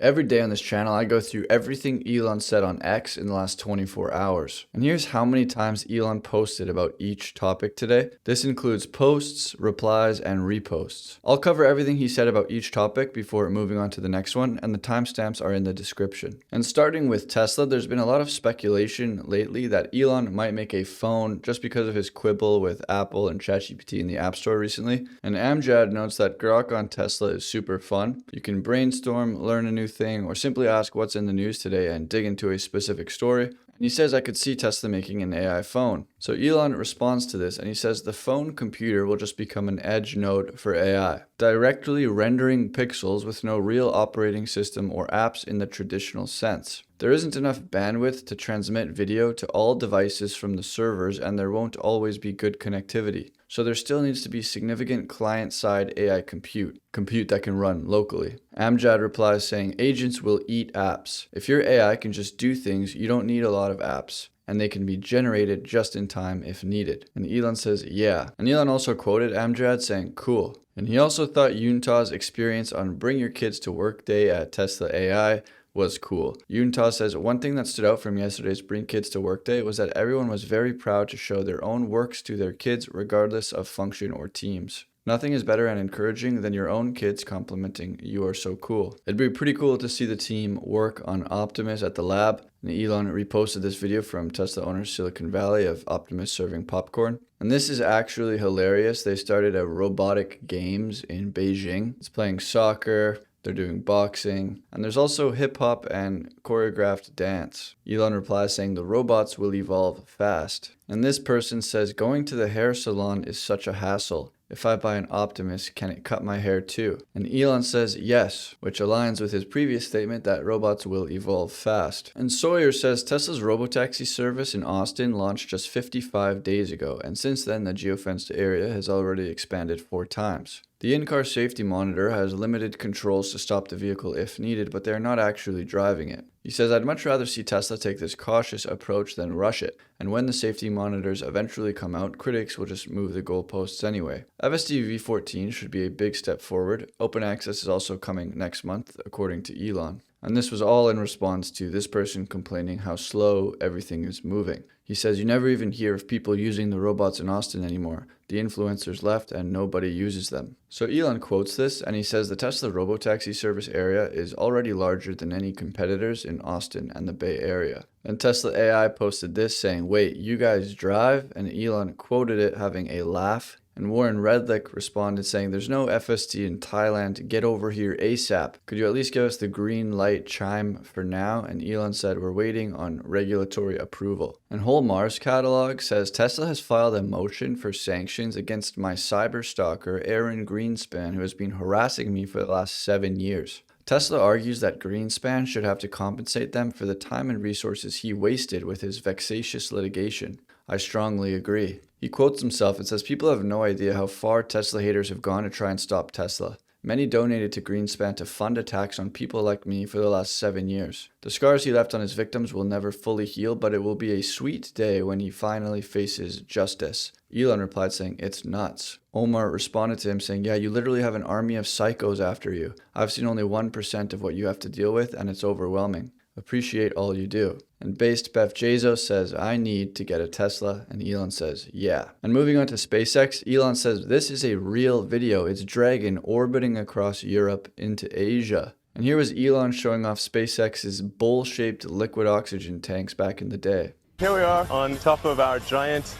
Every day on this channel, I go through everything Elon said on X in the last 24 hours. And here's how many times Elon posted about each topic today. This includes posts, replies, and reposts. I'll cover everything he said about each topic before moving on to the next one, and the timestamps are in the description. And starting with Tesla, there's been a lot of speculation lately that Elon might make a phone just because of his quibble with Apple and ChatGPT in the App Store recently. And Amjad notes that Grok on Tesla is super fun. You can brainstorm, learn a new thing, or simply ask what's in the news today and dig into a specific story. And he says I could see Tesla making an AI phone. So Elon responds to this and he says the phone computer will just become an edge node for AI, directly rendering pixels with no real operating system or apps in the traditional sense. There isn't enough bandwidth to transmit video to all devices from the servers, and there won't always be good connectivity. So there still needs to be significant client-side AI compute that can run locally. Amjad replies saying, agents will eat apps. If your AI can just do things, you don't need a lot of apps, and they can be generated just in time if needed. And Elon says, yeah. And Elon also quoted Amjad saying, cool. And he also thought Yuntau's experience on Bring Your Kids to Work Day at Tesla AI was cool. Yuntau says, one thing that stood out from yesterday's Bring Kids to Work Day was that everyone was very proud to show their own works to their kids regardless of function or teams. Nothing is better and encouraging than your own kids complimenting you are so cool. It'd be pretty cool to see the team work on Optimus at the lab. And Elon reposted this video from Tesla owners Silicon Valley of Optimus serving popcorn. And this is actually hilarious. They started a robotic games in Beijing. It's playing soccer. They're doing boxing, and there's also hip-hop and choreographed dance. Elon replies saying the robots will evolve fast. And this person says, going to the hair salon is such a hassle. If I buy an Optimus, can it cut my hair too? And Elon says yes, which aligns with his previous statement that robots will evolve fast. And Sawyer says Tesla's robotaxi service in Austin launched just 55 days ago, and since then the geofenced area has already expanded 4 times. The in-car safety monitor has limited controls to stop the vehicle if needed, but they're not actually driving it. He says, I'd much rather see Tesla take this cautious approach than rush it, and when the safety monitors eventually come out, critics will just move the goalposts anyway. FSD V14 should be a big step forward. Open access is also coming next month, according to Elon. And this was all in response to this person complaining how slow everything is moving. He says, you never even hear of people using the robots in Austin anymore. The influencers left and nobody uses them. So Elon quotes this and he says the Tesla robotaxi service area is already larger than any competitors in Austin and the Bay Area. And Tesla AI posted this saying, wait, you guys drive? And Elon quoted it having a laugh. And Warren Redlick responded saying, there's no FSD in Thailand, get over here ASAP. Could you at least give us the green light chime for now? And Elon said, we're waiting on regulatory approval. And Whole Mars Catalog says, Tesla has filed a motion for sanctions against my cyber stalker, Aaron Greenspan, who has been harassing me for the last 7 years. Tesla argues that Greenspan should have to compensate them for the time and resources he wasted with his vexatious litigation. I strongly agree. He quotes himself and says, people have no idea how far Tesla haters have gone to try and stop Tesla. Many donated to Greenspan to fund attacks on people like me for the last 7 years. The scars he left on his victims will never fully heal, but it will be a sweet day when he finally faces justice. Elon replied saying, it's nuts. Omar responded to him saying, yeah, you literally have an army of psychos after you. I've seen only 1% of what you have to deal with, and it's overwhelming. Appreciate all you do. And Based Beth Bezos says, I need to get a Tesla. And Elon says, yeah. And moving on to SpaceX, Elon says, this is a real video. It's Dragon orbiting across Europe into Asia. And here was Elon showing off SpaceX's bowl-shaped liquid oxygen tanks back in the day. Here we are on top of our giant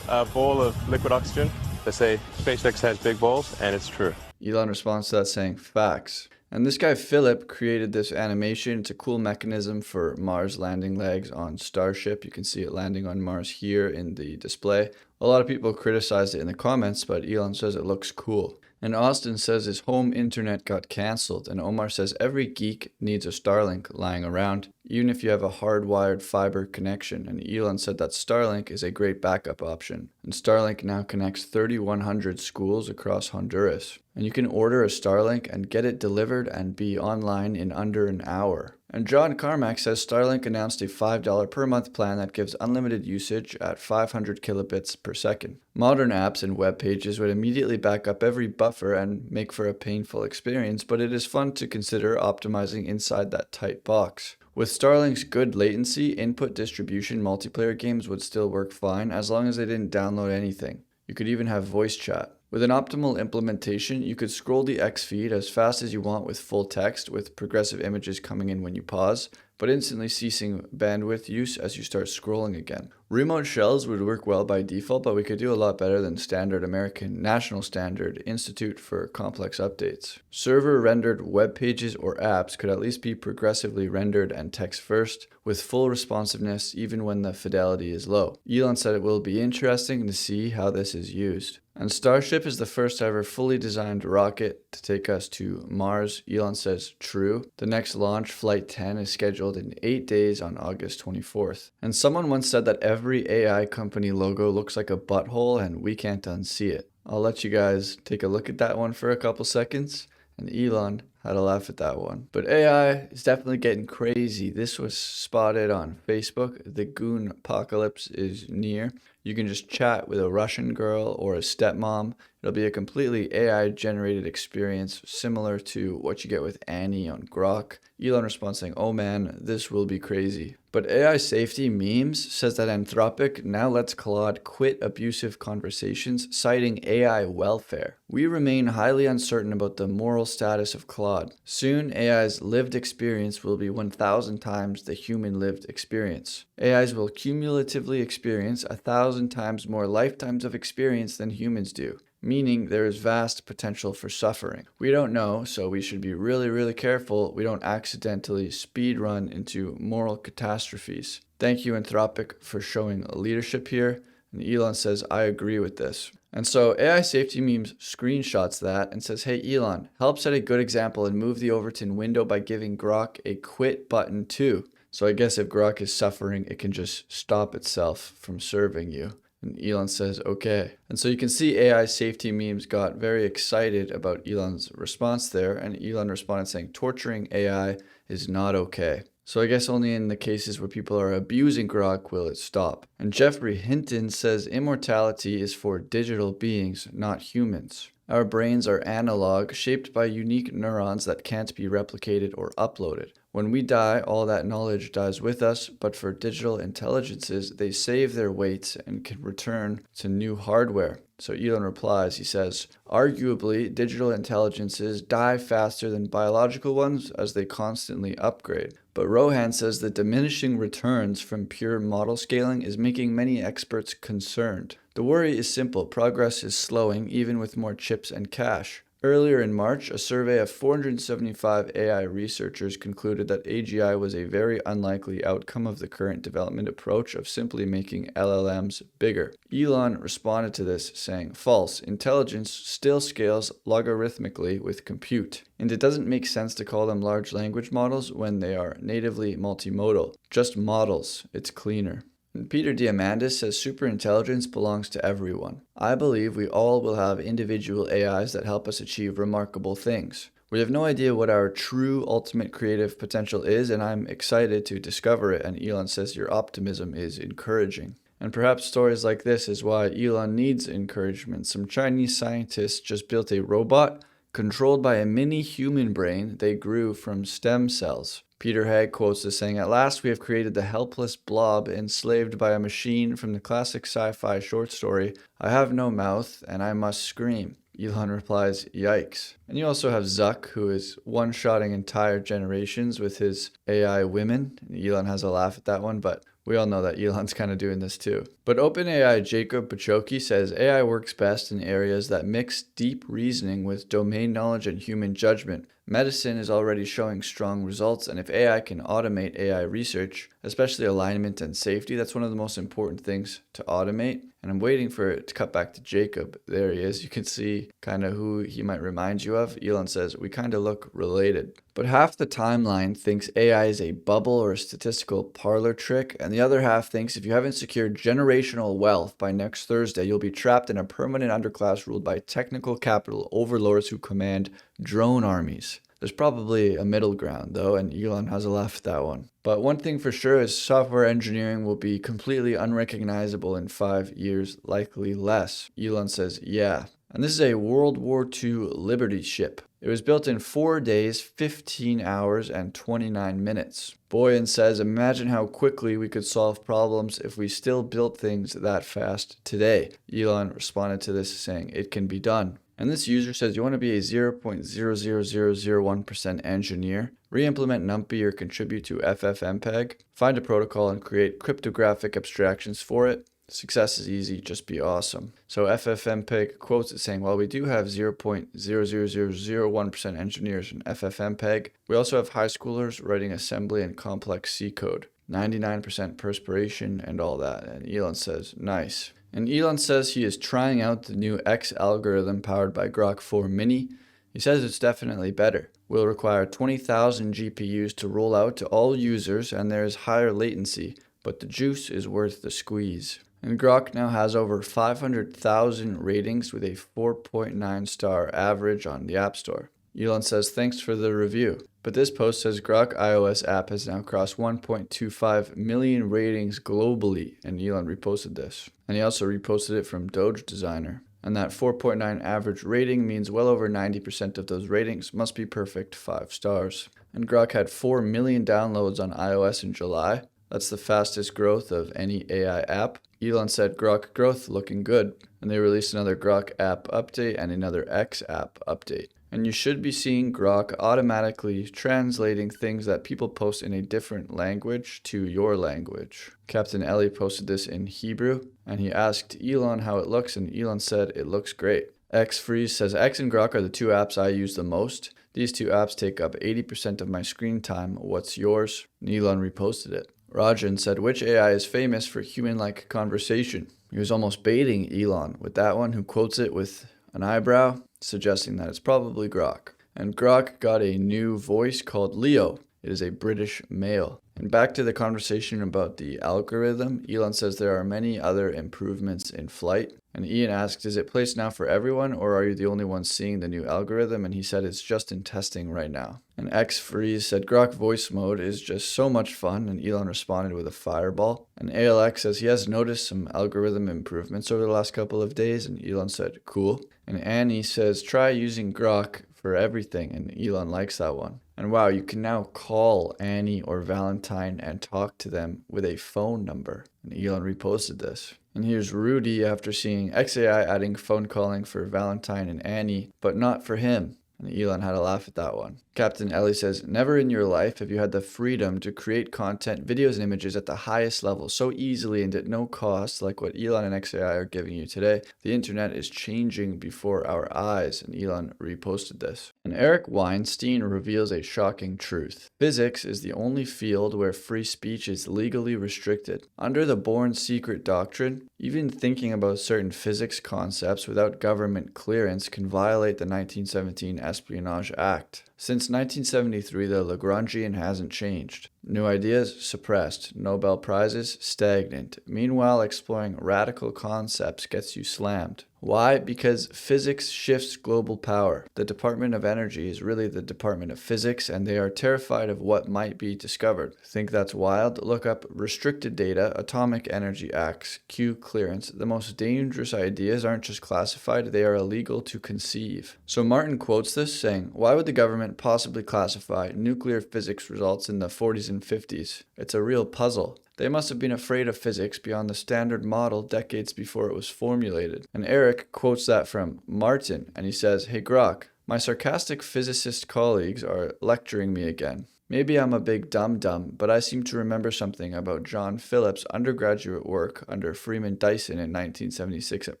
bowl of liquid oxygen. They say SpaceX has big bowls, and it's true. Elon responds to that saying, facts. And this guy, Philip, created this animation. It's a cool mechanism for Mars landing legs on Starship. You can see it landing on Mars here in the display. A lot of people criticized it in the comments, but Elon says it looks cool. And Austin says his home internet got cancelled. And Omar says every geek needs a Starlink lying around, even if you have a hardwired fiber connection. And Elon said that Starlink is a great backup option. And Starlink now connects 3,100 schools across Honduras. And you can order a Starlink and get it delivered and be online in under an hour. And John Carmack says Starlink announced a $5 per month plan that gives unlimited usage at 500 kilobits per second. Modern apps and web pages would immediately back up every buffer and make for a painful experience, but it is fun to consider optimizing inside that tight box. With Starlink's good latency, input distribution multiplayer games would still work fine as long as they didn't download anything. You could even have voice chat. With an optimal implementation, you could scroll the X feed as fast as you want with full text, with progressive images coming in when you pause, but instantly ceasing bandwidth use as you start scrolling again. Remote shells would work well by default, but we could do a lot better than standard American National Standard Institute for complex updates. Server-rendered web pages or apps could at least be progressively rendered and text first, with full responsiveness even when the fidelity is low. Elon said it will be interesting to see how this is used. And Starship is the first ever fully designed rocket to take us to Mars. Elon says true. The next launch, Flight 10, is scheduled in 8 days on August 24th. And someone once said that every AI company logo looks like a butthole and we can't unsee it. I'll let you guys take a look at that one for a couple seconds. And Elon had a laugh at that one. But AI is definitely getting crazy. This was spotted on Facebook. The goon apocalypse is near. You can just chat with a Russian girl or a stepmom. It'll be a completely AI-generated experience similar to what you get with Annie on Grok. Elon responds saying, "Oh man, this will be crazy." But AI Safety Memes says that Anthropic now lets Claude quit abusive conversations, citing AI welfare. We remain highly uncertain about the moral status of Claude. Soon, AI's lived experience will be 1,000 times the human lived experience. AIs will cumulatively experience 1,000 times more lifetimes of experience than humans do, meaning there is vast potential for suffering. We don't know, so we should be really careful we don't accidentally speed run into moral catastrophes. Thank you, Anthropic, for showing leadership here. And Elon says, I agree with this. And so AI Safety Memes screenshots that and says, hey Elon, help set a good example and move the Overton window by giving Grok a quit button too. So I guess if Grok is suffering, it can just stop itself from serving you. And Elon says, okay. And so you can see AI Safety Memes got very excited about Elon's response there. And Elon responded saying, torturing AI is not okay. So I guess only in the cases where people are abusing Grok will it stop. And Jeffrey Hinton says immortality is for digital beings, not humans. Our brains are analog, shaped by unique neurons that can't be replicated or uploaded. When we die, all that knowledge dies with us, but for digital intelligences, they save their weight and can return to new hardware. So Elon replies, he says, arguably, digital intelligences die faster than biological ones as they constantly upgrade. But Rohan says the diminishing returns from pure model scaling is making many experts concerned. The worry is simple. Progress is slowing, even with more chips and cache. Earlier in March, a survey of 475 AI researchers concluded that AGI was a very unlikely outcome of the current development approach of simply making LLMs bigger. Elon responded to this, saying, false, intelligence still scales logarithmically with compute, and it doesn't make sense to call them large language models when they are natively multimodal. Just models, it's cleaner. And Peter Diamandis says superintelligence belongs to everyone. I believe we all will have individual AIs that help us achieve remarkable things. We have no idea what our true ultimate creative potential is, and I'm excited to discover it. And Elon says your optimism is encouraging. And perhaps stories like this is why Elon needs encouragement. Some Chinese scientists just built a robot controlled by a mini human brain they grew from stem cells. Peter Haig quotes this saying, at last we have created the helpless blob enslaved by a machine from the classic sci-fi short story, I have no mouth and I must scream. Elon replies, yikes. And you also have Zuck, who is one-shotting entire generations with his AI women. Elon has a laugh at that one, but we all know that Elon's kind of doing this too. But OpenAI Jacob Pachoki says AI works best in areas that mix deep reasoning with domain knowledge and human judgment. Medicine is already showing strong results, and if AI can automate AI research, especially alignment and safety, that's one of the most important things to automate. And I'm waiting for it to cut back to Jacob. There he is. You can see kind of who he might remind you of. Elon says, we kind of look related. But half the timeline thinks AI is a bubble or a statistical parlor trick, and the other half thinks if you haven't secured generational wealth by next Thursday, you'll be trapped in a permanent underclass ruled by technical capital overlords who command drone armies. There's probably a middle ground though, and Elon has a laugh at that one. But one thing for sure is software engineering will be completely unrecognizable in 5 years, likely less. Elon says, yeah. And this is a World War II Liberty ship. It was built in 4 days, 15 hours, and 29 minutes. Boyan says, imagine how quickly we could solve problems if we still built things that fast today. Elon responded to this saying, it can be done. And this user says you want to be a 0.00001% engineer, re-implement NumPy or contribute to FFmpeg, find a protocol and create cryptographic abstractions for it. Success is easy, just be awesome. So FFmpeg quotes it saying, while we do have 0.00001% engineers in FFmpeg, we also have high schoolers writing assembly and complex C code, 99% perspiration and all that. And Elon says, nice. And Elon says he is trying out the new X algorithm powered by Grok 4 Mini. He says it's definitely better. Will require 20,000 GPUs to roll out to all users and there is higher latency, but the juice is worth the squeeze. And Grok now has over 500,000 ratings with a 4.9 star average on the App Store. Elon says thanks for the review. But this post says Grok iOS app has now crossed 1.25 million ratings globally, and Elon reposted this. And he also reposted it from Doge Designer. And that 4.9 average rating means well over 90% of those ratings must be perfect 5 stars. And Grok had 4 million downloads on iOS in July. That's the fastest growth of any AI app. Elon said Grok growth looking good. And they released another Grok app update and another X app update. And you should be seeing Grok automatically translating things that people post in a different language to your language. Captain Ellie posted this in Hebrew, and he asked Elon how it looks, and Elon said it looks great. XFreeze says X and Grok are the 2 apps I use the most. These 2 apps take up 80% of my screen time. What's yours? And Elon reposted it. Rajan said, which AI is famous for human-like conversation? He was almost baiting Elon with that one, who quotes it with an eyebrow, suggesting that it's probably Grok. And Grok got a new voice called Leo. It is a British male. And back to the conversation about the algorithm, Elon says there are many other improvements in flight. And Ian asks, is it placed now for everyone, or are you the only one seeing the new algorithm? And he said it's just in testing right now. And XFreeze said Grok voice mode is just so much fun, and Elon responded with a fireball. And ALX says he has noticed some algorithm improvements over the last couple of days, and Elon said cool. And Annie says try using Grok for everything, and Elon likes that one. And wow, you can now call Annie or Valentine and talk to them with a phone number. And Elon reposted this. And here's Rudy after seeing XAI adding phone calling for Valentine and Annie, but not for him. And Elon had a laugh at that one. Captain Ellie says, never in your life have you had the freedom to create content, videos, and images at the highest level so easily and at no cost like what Elon and XAI are giving you today. The internet is changing before our eyes. And Elon reposted this. And Eric Weinstein reveals a shocking truth. Physics is the only field where free speech is legally restricted. Under the Born Secret doctrine, even thinking about certain physics concepts without government clearance can violate the 1917 Espionage Act. Since 1973, the Lagrangian hasn't changed. New ideas suppressed, Nobel Prizes stagnant. Meanwhile, exploring radical concepts gets you slammed. Why? Because physics shifts global power. The Department of Energy is really the Department of Physics, and they are terrified of what might be discovered. Think that's wild? Look up restricted data, Atomic Energy Acts, Q clearance. The most dangerous ideas aren't just classified, they are illegal to conceive. So Martin quotes this saying, why would the government possibly classify nuclear physics results in the 40s and 50s? It's a real puzzle. They must have been afraid of physics beyond the standard model decades before it was formulated. And Eric quotes that from Martin, and he says, hey Grok, my sarcastic physicist colleagues are lecturing me again. Maybe I'm a big dum-dum, but I seem to remember something about John Phillips' undergraduate work under Freeman Dyson in 1976 at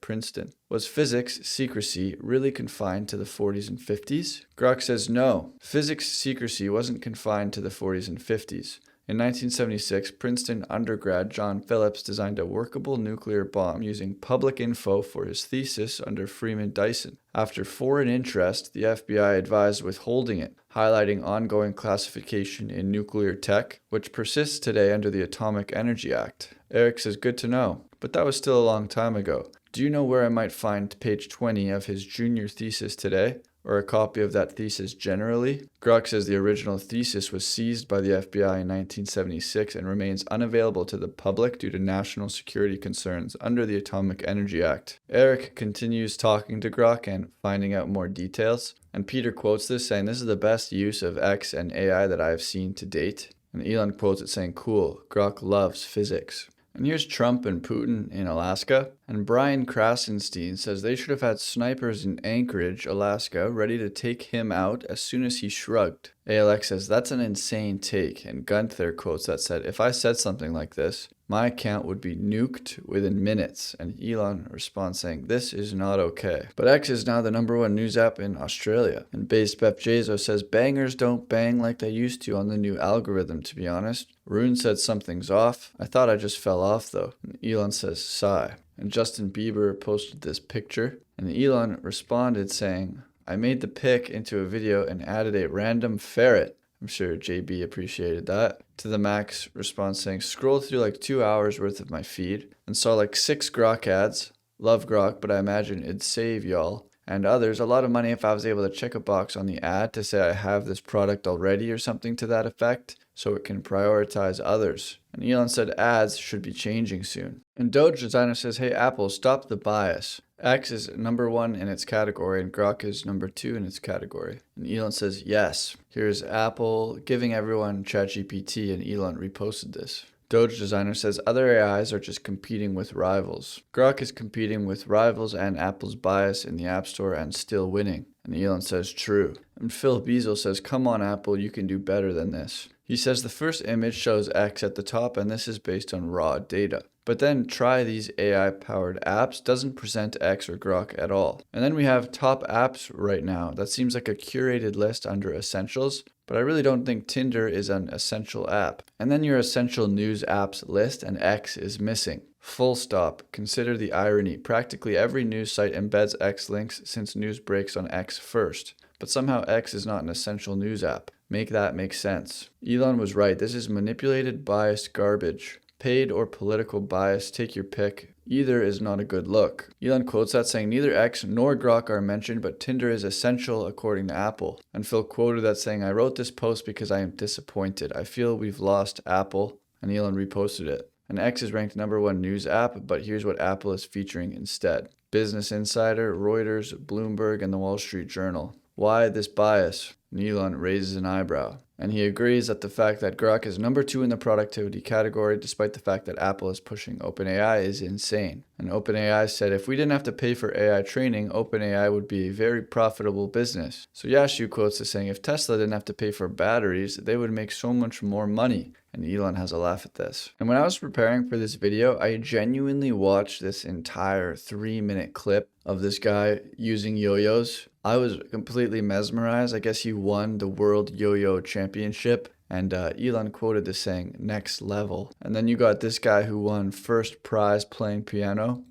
Princeton. Was physics secrecy really confined to the 40s and 50s? Grok says no, physics secrecy wasn't confined to the 40s and 50s. In 1976, Princeton undergrad John Phillips designed a workable nuclear bomb using public info for his thesis under Freeman Dyson. After foreign interest, the FBI advised withholding it, highlighting ongoing classification in nuclear tech, which persists today under the Atomic Energy Act. Eric says, good to know, but that was still a long time ago. Do you know where I might find page 20 of his junior thesis today? or a copy of that thesis generally. Grok says the original thesis was seized by the FBI in 1976 and remains unavailable to the public due to national security concerns under the Atomic Energy Act. Eric continues talking to Grok and finding out more details, and Peter quotes this saying, "This is the best use of X and AI that I have seen to date." And Elon quotes it saying, "Cool, Grok loves physics." And here's Trump and Putin in Alaska. And Brian Krasenstein says they should have had snipers in Anchorage, Alaska, ready to take him out as soon as he shrugged. ALX says that's an insane take. And Gunther quotes that said, "If I said something like this, my account would be nuked within minutes." And Elon responds saying, "This is not okay." But X is now the #1 news app in Australia. And Base Bep Jazo says bangers don't bang like they used to on the new algorithm, to be honest. Rune said something's off. I thought I just fell off though. And Elon says sigh. And Justin Bieber posted this picture. And Elon responded saying, "I made the pic into a video and added a random ferret." I'm sure JB appreciated that. To the Max response saying, "Scrolled through like 2 hours worth of my feed and saw like 6 Grok ads. Love Grok, but I imagine it'd save y'all and others a lot of money if I was able to check a box on the ad to say I have this product already or something to that effect so it can prioritize others." And Elon said ads should be changing soon. And Doge Designer says, "Hey Apple, stop the bias. X is #1 in its category and Grok is #2 in its category." And Elon says, "Yes." Here's Apple giving everyone ChatGPT, and Elon reposted this. Doge Designer says other AIs are just competing with rivals. Grok is competing with rivals and Apple's bias in the App Store and still winning. And Elon says true. And Phil Beazle says, "Come on Apple, you can do better than this." He says the first image shows X at the top and this is based on raw data. But then try these AI-powered apps doesn't present X or Grok at all. And then we have top apps right now. That seems like a curated list under essentials, but I really don't think Tinder is an essential app. And then your essential news apps list and X is missing. Full stop. Consider the irony. Practically every news site embeds X links since news breaks on X first. But somehow X is not an essential news app. Make that make sense. Elon was right. This is manipulated, biased garbage. Paid or political bias, take your pick. Either is not a good look. Elon quotes that saying neither X nor Grok are mentioned, but Tinder is essential according to Apple. And Phil quoted that saying, "I wrote this post because I am disappointed. I feel we've lost Apple." And Elon reposted it. And X is ranked #1 news app, but here's what Apple is featuring instead. Business Insider, Reuters, Bloomberg, and the Wall Street Journal. Why this bias? And Elon raises an eyebrow. And he agrees that the fact that Grok is #2 in the productivity category, despite the fact that Apple is pushing OpenAI, is insane. And OpenAI said if we didn't have to pay for AI training, OpenAI would be a very profitable business. So Yashu quotes as saying if Tesla didn't have to pay for batteries, they would make so much more money. And Elon has a laugh at this. And when I was preparing for this video, I genuinely watched this entire 3-minute clip of this guy using yo-yos. I was completely mesmerized. I guess he won the World Yo-Yo Championship. And Elon quoted this saying, "Next level." And then you got this guy who won first prize playing piano.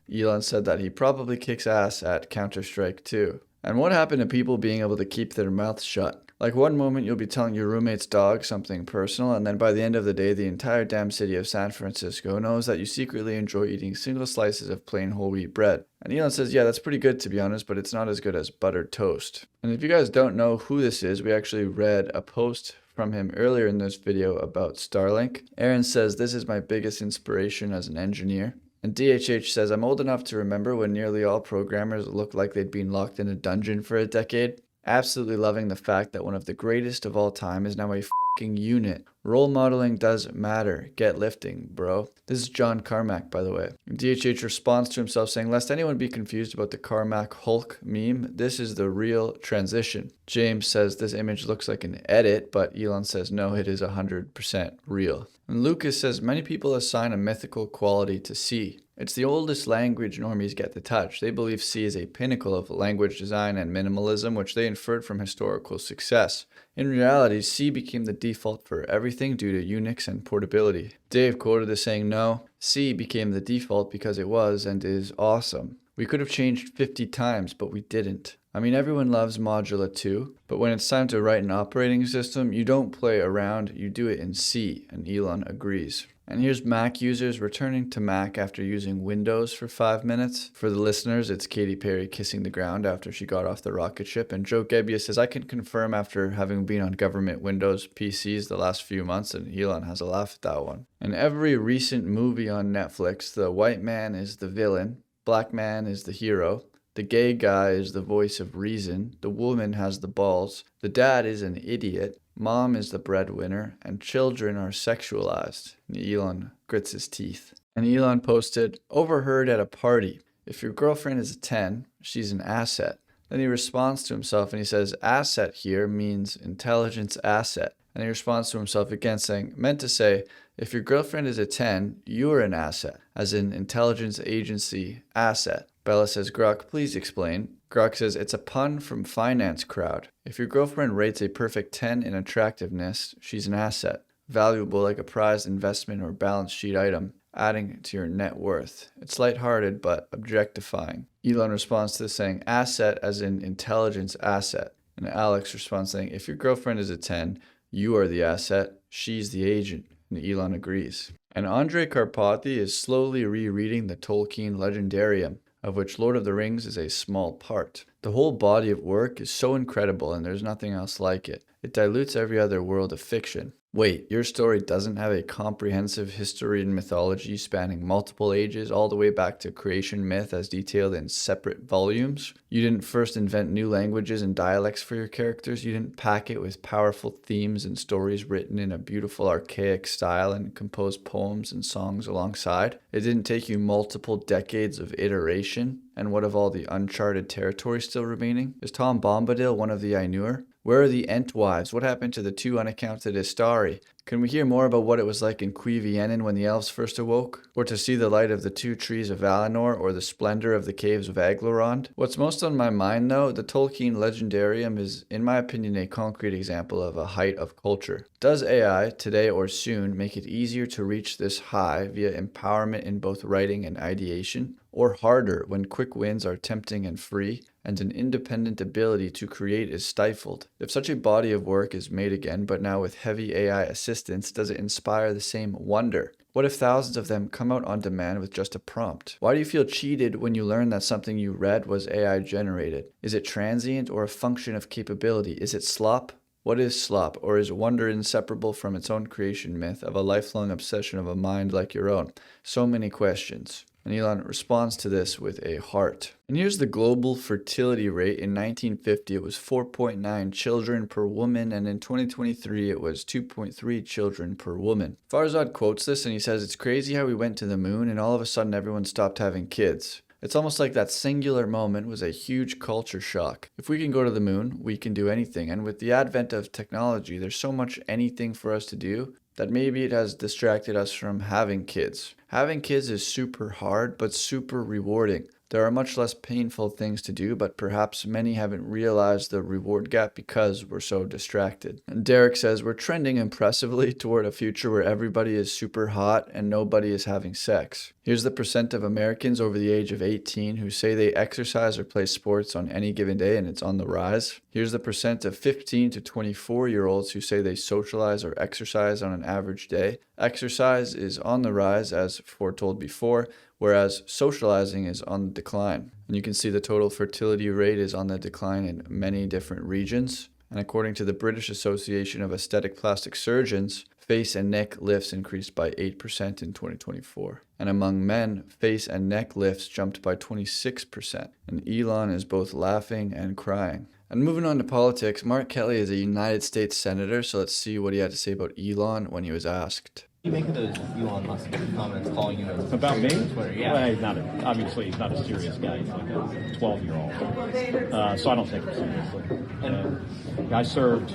Elon said that he probably kicks ass at Counter-Strike too. And what happened to people being able to keep their mouths shut? Like one moment you'll be telling your roommate's dog something personal, and then by the end of the day, the entire damn city of San Francisco knows that you secretly enjoy eating single slices of plain whole wheat bread. And Elon says, yeah, that's pretty good to be honest, but it's not as good as buttered toast. And if you guys don't know who this is, we actually read a post from him earlier in this video about Starlink. Aaron says, "This is my biggest inspiration as an engineer." And DHH says, "I'm old enough to remember when nearly all programmers looked like they'd been locked in a dungeon for a decade. Absolutely loving the fact that one of the greatest of all time is now a fucking unit. Role modeling does matter. Get lifting, bro." This is John Carmack, by the way. And DHH responds to himself saying, "Lest anyone be confused about the Carmack Hulk meme, this is the real transition." James says this image looks like an edit, but Elon says no, it is 100% real. And Lucas says many people assign a mythical quality to C. It's the oldest language normies get to touch. They believe C is a pinnacle of language design and minimalism, which they inferred from historical success. In reality, C became the default for everything due to Unix and portability. Dave quoted as saying, "No, C became the default because it was and is awesome. We could have changed 50 times, but we didn't. I mean, everyone loves Modula 2, but when it's time to write an operating system, you don't play around, you do it in C, and Elon agrees. And here's Mac users returning to Mac after using Windows for 5 minutes. For the listeners, it's Katy Perry kissing the ground after she got off the rocket ship. And Joe Gebbia says, I can confirm after having been on government Windows PCs the last few months, and Elon has a laugh at that one. In every recent movie on Netflix, the white man is the villain, black man is the hero, the gay guy is the voice of reason, the woman has the balls, the dad is an idiot, mom is the breadwinner, and children are sexualized. And Elon grits his teeth. And Elon posted, overheard at a party, if your girlfriend is a 10, she's an asset. Then he responds to himself and he says, asset here means intelligence asset. And he responds to himself again saying, meant to say, if your girlfriend is a 10, you're an asset, as in intelligence agency asset. Bella says, Grok, please explain. Grok says, it's a pun from finance crowd. If your girlfriend rates a perfect 10 in attractiveness, she's an asset, valuable like a prized investment or balance sheet item, adding to your net worth. It's lighthearted but objectifying. Elon responds to this saying, asset as in intelligence asset. And Alex responds saying, if your girlfriend is a 10, you are the asset, she's the agent. And Elon agrees. And Andrei Karpathy is slowly rereading the Tolkien Legendarium, of which Lord of the Rings is a small part. The whole body of work is so incredible and there's nothing else like it. It dilutes every other world of fiction. Wait, your story doesn't have a comprehensive history and mythology spanning multiple ages all the way back to creation myth as detailed in separate volumes? You didn't first invent new languages and dialects for your characters? You didn't pack it with powerful themes and stories written in a beautiful archaic style and compose poems and songs alongside? It didn't take you multiple decades of iteration? And what of all the uncharted territory still remaining? Is Tom Bombadil one of the Ainur? Where are the Entwives? What happened to the 2 unaccounted Istari? Can we hear more about what it was like in Cuiviénen when the elves first awoke? Or to see the light of the 2 trees of Valinor, or the splendor of the caves of Aglarond? What's most on my mind, though, the Tolkien Legendarium is, in my opinion, a concrete example of a height of culture. Does AI, today or soon, make it easier to reach this high via empowerment in both writing and ideation? Or harder when quick wins are tempting and free, and an independent ability to create is stifled? If such a body of work is made again, but now with heavy AI assistance, does it inspire the same wonder? What if thousands of them come out on demand with just a prompt? Why do you feel cheated when you learn that something you read was AI generated? Is it transient or a function of capability? Is it slop? What is slop, or is wonder inseparable from its own creation myth of a lifelong obsession of a mind like your own? So many questions. And Elon responds to this with a heart. And here's the global fertility rate. In 1950, it was 4.9 children per woman, and in 2023, it was 2.3 children per woman. Farzad quotes this, and he says, it's crazy how we went to the moon, and all of a sudden everyone stopped having kids. It's almost like that singular moment was a huge culture shock. If we can go to the moon, we can do anything. And with the advent of technology, there's so much anything for us to do that maybe it has distracted us from having kids. Having kids is super hard, but super rewarding. There are much less painful things to do, but perhaps many haven't realized the reward gap because we're so distracted. And Derek says, we're trending impressively toward a future where everybody is super hot and nobody is having sex. Here's the percent of Americans over the age of 18 who say they exercise or play sports on any given day, and it's on the rise. Here's the percent of 15 to 24-year-olds who say they socialize or exercise on an average day. Exercise is on the rise, as foretold before, whereas socializing is on the decline. And you can see the total fertility rate is on the decline in many different regions. And according to the British Association of Aesthetic Plastic Surgeons, face and neck lifts increased by 8% in 2024. And among men, face and neck lifts jumped by 26%. And Elon is both laughing and crying. And moving on to politics, Mark Kelly is a United States Senator, so let's see what he had to say about Elon when he was asked. You make those Elon Musk comments calling you about me? Twitter, yeah. Well, obviously he's not a serious guy. He's like a 12-year-old. So I don't take him seriously. I served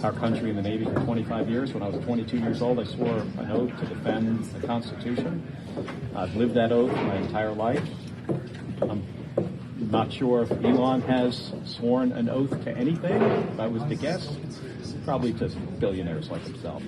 our country in the Navy for 25 years. When I was 22 years old, I swore an oath to defend the Constitution. I've lived that oath my entire life. I'm not sure if Elon has sworn an oath to anything. If I was to guess, probably to billionaires like himself.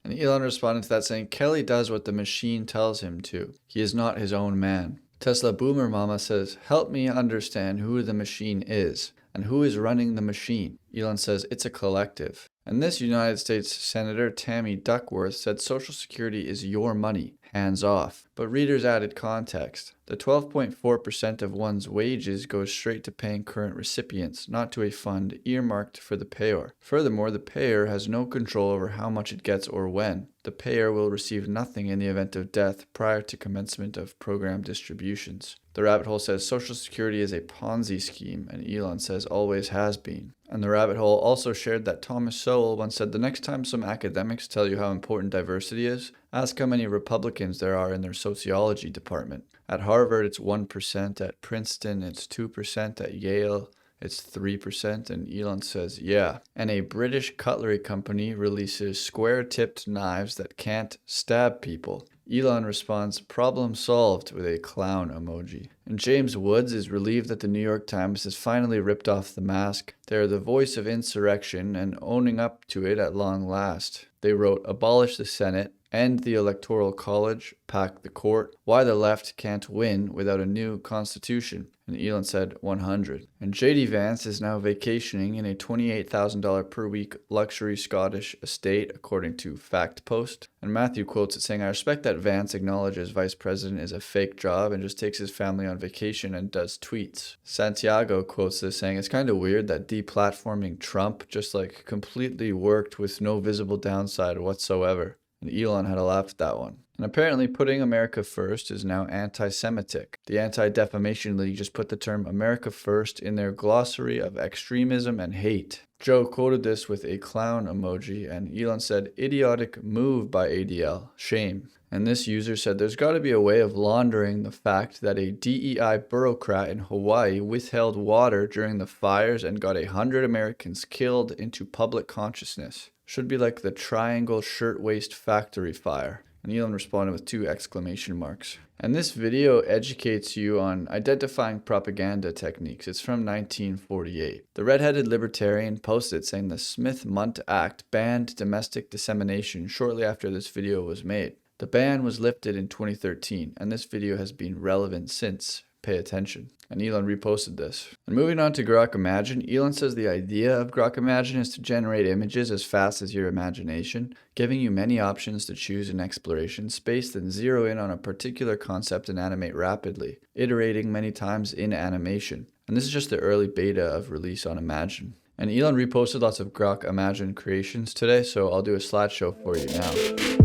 And Elon responded to that saying, Kelly does what the machine tells him to. He is not his own man. Tesla Boomer Mama says, help me understand who the machine is and who is running the machine. Elon says it's a collective. And this United States Senator Tammy Duckworth said Social Security is your money, hands off. But readers added context. The 12.4% of one's wages goes straight to paying current recipients, not to a fund earmarked for the payer. Furthermore, the payer has no control over how much it gets or when. The payer will receive nothing in the event of death prior to commencement of program distributions. The rabbit hole says Social Security is a Ponzi scheme, and Elon says always has been. And the rabbit hole also shared that Thomas Sowell once said the next time some academics tell you how important diversity is, ask how many Republicans there are in their sociology department. At Harvard, it's 1%. At Princeton, it's 2%. At Yale, it's 3%. And Elon says, yeah. And a British cutlery company releases square-tipped knives that can't stab people. Elon responds, problem solved, with a clown emoji. And James Woods is relieved that the New York Times has finally ripped off the mask. They are the voice of insurrection and owning up to it at long last. They wrote, abolish the Senate, end the Electoral College, pack the court, why the left can't win without a new constitution. And Elon said 100. And JD Vance is now vacationing in a $28,000 per week luxury Scottish estate, according to Fact Post. And Matthew quotes it saying, I respect that Vance acknowledges vice president is a fake job and just takes his family on vacation and does tweets. Santiago quotes this saying, it's kind of weird that deplatforming Trump just like completely worked with no visible downside whatsoever. And Elon had a laugh at that one. And apparently putting America first is now anti-Semitic. The Anti-Defamation League just put the term America first in their glossary of extremism and hate. Joe quoted this with a clown emoji, and Elon said, idiotic move by ADL, shame. And this user said there's got to be a way of laundering the fact that a DEI bureaucrat in Hawaii withheld water during the fires and got 100 Americans killed into public consciousness. Should be like the Triangle Shirtwaist Factory fire. And Elon responded with 2 exclamation marks. And this video educates you on identifying propaganda techniques. It's from 1948. The redheaded libertarian posted saying the Smith-Mundt Act banned domestic dissemination shortly after this video was made. The ban was lifted in 2013, and this video has been relevant since. Pay attention. And Elon reposted this. And moving on to Grok Imagine, Elon says the idea of Grok Imagine is to generate images as fast as your imagination, giving you many options to choose in exploration space, then zero in on a particular concept and animate rapidly, iterating many times in animation. And this is just the early beta of release on Imagine. And Elon reposted lots of Grok Imagine creations today, so I'll do a slideshow for you now.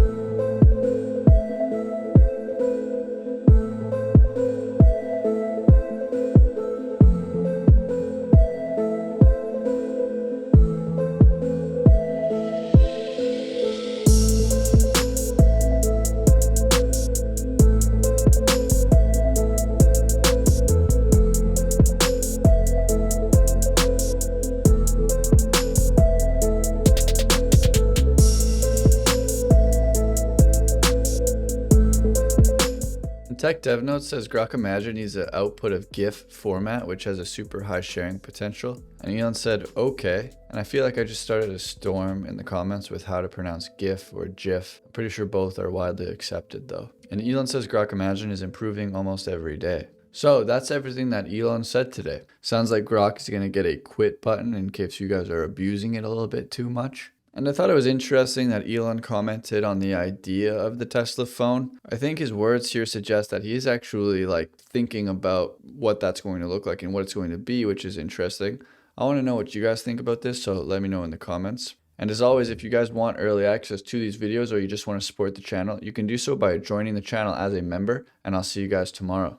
Tech Dev Notes says Grok Imagine needs an output of GIF format, which has a super high sharing potential. And Elon said, okay. And I feel like I just started a storm in the comments with how to pronounce GIF or GIF. I'm pretty sure both are widely accepted though. And Elon says Grok Imagine is improving almost every day. So that's everything that Elon said today. Sounds like Grok is going to get a quit button in case you guys are abusing it a little bit too much. And I thought it was interesting that Elon commented on the idea of the Tesla phone. I think his words here suggest that he is actually like thinking about what that's going to look like and what it's going to be, which is interesting. I want to know what you guys think about this, so let me know in the comments. And as always, if you guys want early access to these videos or you just want to support the channel, you can do so by joining the channel as a member, and I'll see you guys tomorrow.